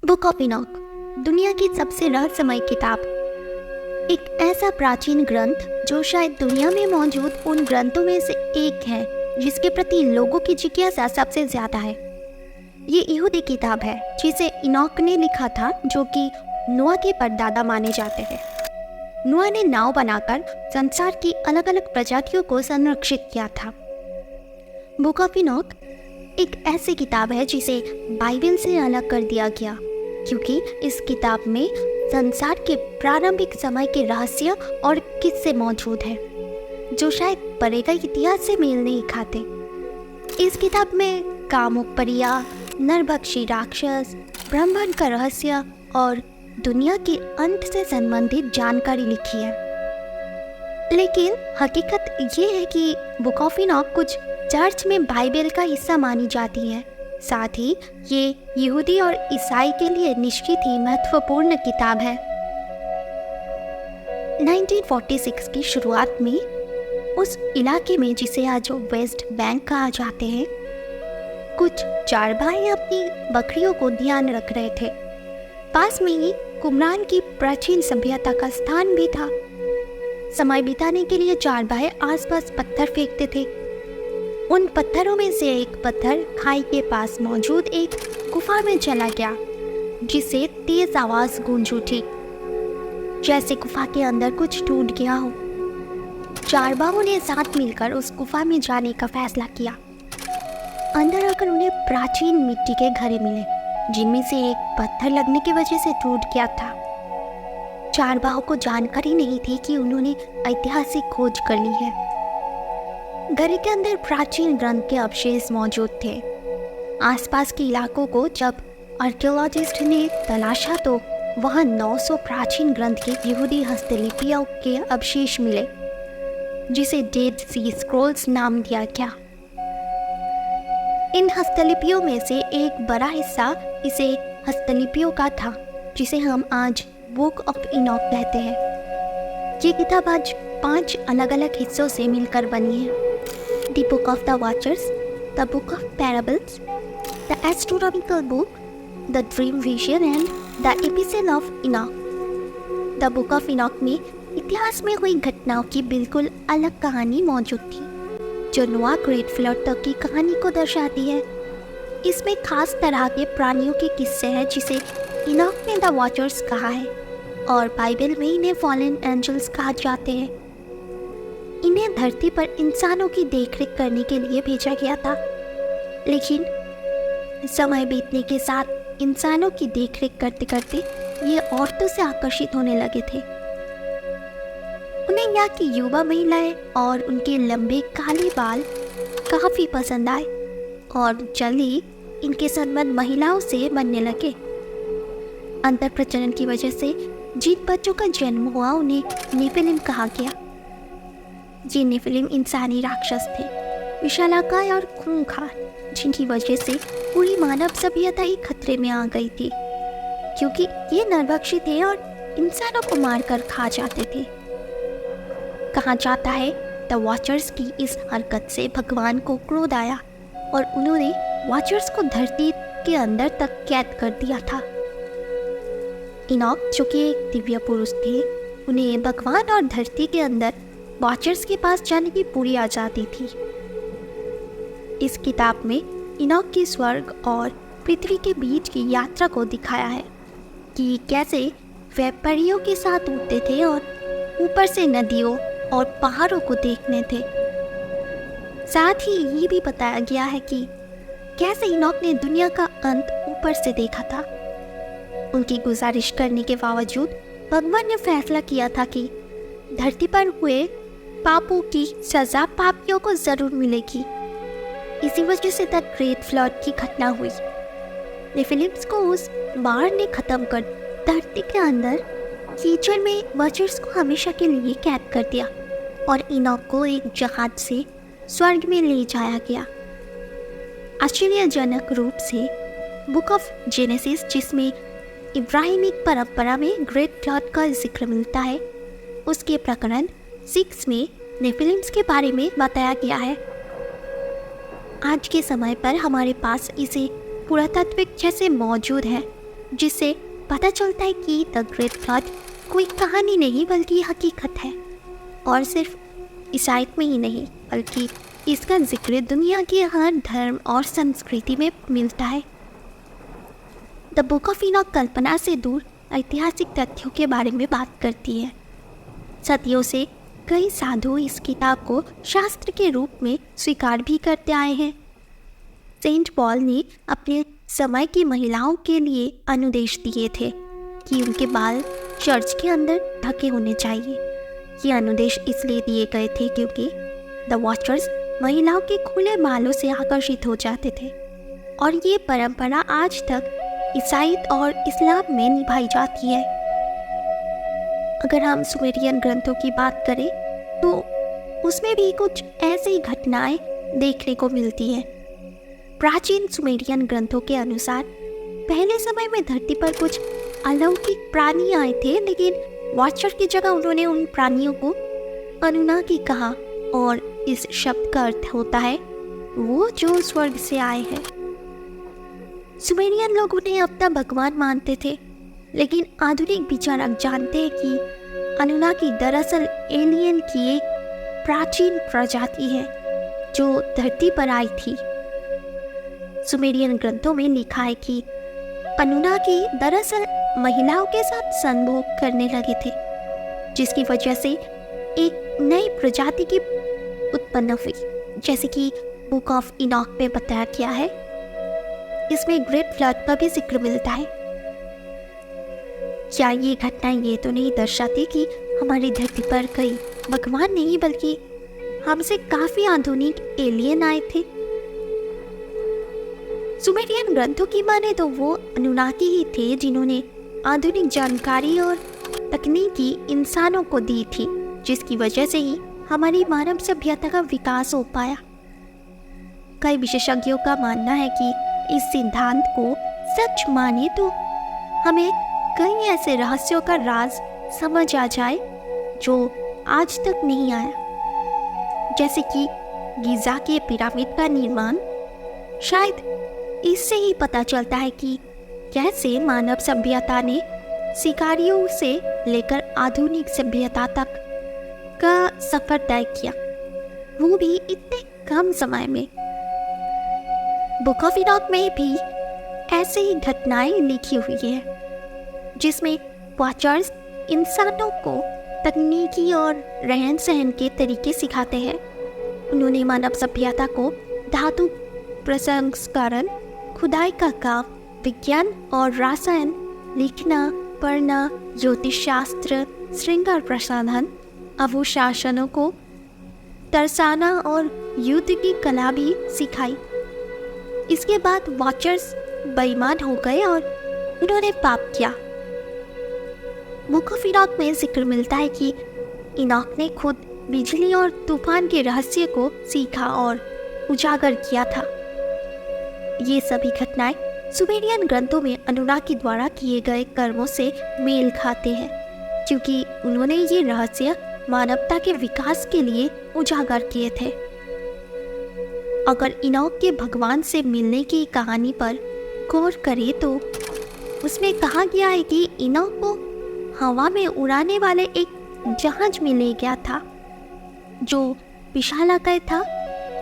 Book of Enoch दुनिया की सबसे रहस्यमय किताब, एक ऐसा प्राचीन ग्रंथ जो शायद दुनिया में मौजूद उन ग्रंथों में से एक है जिसके प्रति लोगों की जिज्ञासा सबसे ज्यादा है। ये यहूदी किताब है जिसे इनॉक ने लिखा था, जो कि नोआ के परदादा माने जाते हैं। नोआ ने नाव बनाकर संसार की अलग अलग प्रजातियों को संरक्षित किया था। बुक ऑफ इनॉक एक ऐसी किताब है जिसे बाइबल से अलग कर दिया गया, क्योंकि इस किताब में संसार के प्रारंभिक समय के रहस्य और किस्से मौजूद हैं जो शायद परे इतिहास से मेल नहीं खाते। इस किताब में कामुक परियां, नरभक्षी राक्षस, ब्रह्मांड का रहस्य और दुनिया के अंत से संबंधित जानकारी लिखी है। लेकिन हकीकत ये है कि बुक ऑफ इनॉक कुछ चर्च में बाइबल का हिस्सा मानी जाती है। साथ ही ये यहूदी और ईसाई के लिए निश्चित ही महत्वपूर्ण किताब है। 1946 की शुरुआत में उस इलाके में जिसे आज वेस्ट बैंक कहा जाते हैं, कुछ चारभाई अपनी बकरियों को ध्यान रख रहे थे। पास में ही कुमरान की प्राचीन सभ्यता का स्थान भी था। समय बिताने के लिए चारभाई आसपास पत्थर फेंकते थे। उन पत्थरों में से एक पत्थर खाई के पास मौजूद एक गुफा में चला गया, जिससे तेज आवाज गूंज उठी, जैसे गुफा के अंदर कुछ टूट गया हो। चारबाओं ने साथ मिलकर उस गुफा में जाने का फैसला किया। अंदर आकर उन्हें प्राचीन मिट्टी के घड़े मिले, जिनमें से एक पत्थर लगने की वजह से टूट गया था। चारबाओं को जानकारी नहीं थी कि उन्होंने ऐतिहासिक खोज कर ली है। घड़े के अंदर प्राचीन ग्रंथ के अवशेष मौजूद थे। आसपास के इलाकों को जब आर्कियोलॉजिस्ट ने तलाशा तो वहां 900 प्राचीन ग्रंथ के यहूदी हस्तलिपियों के अवशेष मिले, जिसे डेड सी स्क्रॉल्स नाम दिया गया। इन हस्तलिपियों में से एक बड़ा हिस्सा इसे हस्तलिपियों का था, जिसे हम आज बुक ऑफ इनॉक कहते हैं। ये किताब आज 5 अलग अलग हिस्सों से मिलकर बनी है। The Book of the Watchers, the Book of Parables, the Astronomical Book, the Dream Vision and the Epistle of Enoch. The Book of Enoch में इतिहास में हुई घटनाओं की बिल्कुल अलग कहानी मौजूद थी, जो नोआ ग्रेट फ्लड तक की कहानी को दर्शाती है। इसमें खास तरह के प्राणियों के किस्से हैं जिसे इनॉक ने द वॉचर्स कहा है, और बाइबल में इन्हें फॉलन एंजल्स कहा जाते हैं। इन्हें धरती पर इंसानों की देखरेख करने के लिए भेजा गया था, लेकिन समय बीतने के साथ इंसानों की देखरेख करते करते ये औरतों से आकर्षित होने लगे थे। उन्हें यहाँ की युवा महिलाएं और उनके लंबे काले बाल काफी पसंद आए, और जल्द ही इनके संबंध महिलाओं से बनने लगे। अंतर प्रचलन की वजह से जिन बच्चों का जन्म हुआ उन्हें नेफिलिम कहा गया। ये नेफिलिम इंसानी राक्षस थे, विशालाकाय और खूंखार, जिनकी वजह से पूरी मानव सभ्यता ही खतरे में आ गई थी, क्योंकि ये नरभक्षी थे और इंसानों को मारकर खा जाते थे। कहा जाता है द वॉचर्स की इस हरकत से भगवान को क्रोध आया और उन्होंने वॉचर्स को धरती के अंदर तक कैद कर दिया था। इनॉक, जो कि एक दिव्य पुरुष थे, उन्हें भगवान और धरती के अंदर वॉचर्स के पास जाने की पूरी आज़ादी थी। इस किताब में इनॉक की स्वर्ग और पृथ्वी के बीच की यात्रा को दिखाया है कि कैसे वे परियों के साथ उड़ते थे और ऊपर से नदियों और पहाड़ों को देखने थे। साथ ही ये भी बताया गया है कि कैसे इनॉक ने दुनिया का अंत ऊपर से देखा था। उनकी गुजारिश करने के बावजूद भगवान ने फैसला किया था कि धरती पर हुए पापों की सजा पापियों को जरूर मिलेगी। इसी वजह से द ग्रेट फ्लड की घटना हुई। नेफिलिम्स को उस बाढ़ ने खत्म कर धरती के अंदर कीचड़ में वॉचर्स को हमेशा के लिए कैद कर दिया, और इनॉक को एक जहाज से स्वर्ग में ले जाया गया। आश्चर्यजनक रूप से बुक ऑफ जेनेसिस, जिसमें इब्राहिमिक परंपरा में ग्रेट फ्लड का जिक्र मिलता है, उसके प्रकरण 6 में नेफिलिम्स के बारे में बताया गया है। आज के समय पर हमारे पास इसे पुरातात्विक जैसे मौजूद है, जिससे पता चलता है कि द ग्रेट फ्लड कोई कहानी नहीं बल्कि हकीकत है, और सिर्फ ईसाइत में ही नहीं बल्कि इसका जिक्र दुनिया के हर धर्म और संस्कृति में मिलता है। द बुक ऑफ इनॉक कल्पना से दूर ऐतिहासिक तथ्यों के बारे में बात करती है। सदियों से कई साधु इस किताब को शास्त्र के रूप में स्वीकार भी करते आए हैं। सेंट पॉल ने अपने समय की महिलाओं के लिए अनुदेश दिए थे कि उनके बाल चर्च के अंदर ढके होने चाहिए। ये अनुदेश इसलिए दिए गए थे क्योंकि द वॉचर्स महिलाओं के खुले बालों से आकर्षित हो जाते थे, और ये परंपरा आज तक ईसाईत और इस्लाम में निभाई जाती है। अगर हम सुमेरियन ग्रंथों की बात करें तो उसमें भी कुछ ऐसी घटनाएं देखने को मिलती हैं। प्राचीन सुमेरियन ग्रंथों के अनुसार पहले समय में धरती पर कुछ अलौकिक प्राणी आए थे, लेकिन वॉचर की जगह उन्होंने उन प्राणियों को अनुनाकी कहा, और इस शब्द का अर्थ होता है वो जो स्वर्ग से आए हैं। सुमेरियन लोग उन्हें अपना भगवान मानते थे, लेकिन आधुनिक विचारक जानते हैं कि अनुनाकी दरअसल एलियन की एक प्राचीन प्रजाति है जो धरती पर आई थी। सुमेरियन ग्रंथों में लिखा है कि अनुनाकी दरअसल महिलाओं के साथ संभोग करने लगे थे, जिसकी वजह से एक नई प्रजाति की उत्पन्न हुई, जैसे कि बुक ऑफ इनॉक में बताया गया है। इसमें ग्रेट फ्लड का भी जिक्र मिलता है। क्या ये घटना ये तो नहीं दर्शाती कि हमारी धरती पर कई भगवान नहीं बल्कि हमसे काफी आधुनिक एलियन आए थे? सुमेरियन ग्रंथों की माने तो वो अनुनाकी ही थे जिन्होंने आधुनिक जानकारी और तकनीकी इंसानों को दी थी, जिसकी वजह से ही हमारी मानव सभ्यता का विकास हो पाया। कई विशेषज्ञों का मानना है कि इस सिद्धांत को सच माने तो हमें कई ऐसे रहस्यों का राज समझ आ जाए जो आज तक नहीं आया, जैसे कि गिज़ा के पिरामिड का निर्माण। शायद इससे ही पता चलता है कि कैसे मानव सभ्यता ने शिकारियों से लेकर आधुनिक सभ्यता तक का सफर तय किया, वो भी इतने कम समय में। बुक ऑफ इनॉक में भी ऐसे ही घटनाएं लिखी हुई है, जिसमें वॉचर्स इंसानों को तकनीकी और रहन सहन के तरीके सिखाते हैं। उन्होंने मानव सभ्यता को धातु प्रसंस्करण, खुदाई का काम, विज्ञान और रसायन, लिखना पढ़ना, ज्योतिष शास्त्र, श्रृंगार प्रसाधन, अवशासनों को तरसाना और युद्ध की कला भी सिखाई। इसके बाद वॉचर्स बेईमान हो गए और उन्होंने पाप किया। बुक ऑफ इनॉक में जिक्र मिलता है कि इनॉक ने खुद बिजली और तूफान के रहस्य को सीखा और उजागर किया था। ये सभी घटनाएं सुमेरियन ग्रंथों में अनुनाकी द्वारा किए गए कर्मों से मेल खाते हैं, क्योंकि उन्होंने ये रहस्य मानवता के विकास के लिए उजागर किए थे। अगर इनॉक के भगवान से मिलने की कहानी पर गौर करें तो उसमें कहा गया है कि इनॉक को हवा में उड़ाने वाले एक जहाज में ले गया था जो विशालाकाय था।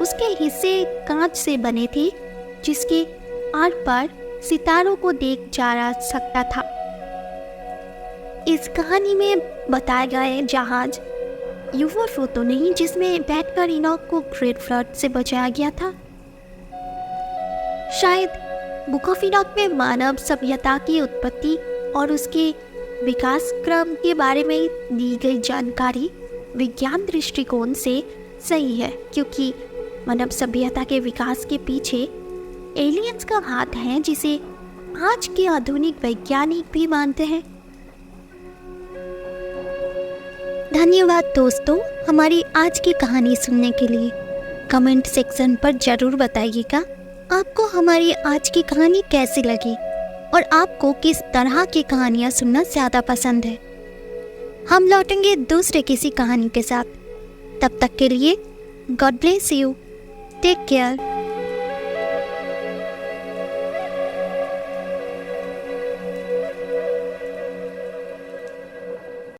उसके हिस्से कांच से बने थे, जिसके आर पार सितारों को देख जा सकता था। इस कहानी में बताया गया जहाज यूएफओ तो नहीं जिसमें बैठकर इनॉक को ग्रेट फ्लड से बचाया गया था। शायद बुक ऑफ इनॉक में मानव सभ्यता की उत्पत्ति और उसके विकास क्रम के बारे में दी गई जानकारी विज्ञान दृष्टिकोण से सही है, क्योंकि मानव सभ्यता के विकास के पीछे एलियंस का हाथ है, जिसे आज के आधुनिक वैज्ञानिक भी मानते हैं। धन्यवाद दोस्तों, हमारी आज की कहानी सुनने के लिए। कमेंट सेक्शन पर ज़रूर बताइएगा आपको हमारी आज की कहानी कैसी लगी और आपको किस तरह की कहानियाँ सुनना ज़्यादा पसंद है। हम लौटेंगे दूसरे किसी कहानी के साथ। तब तक के लिए God bless you, take care.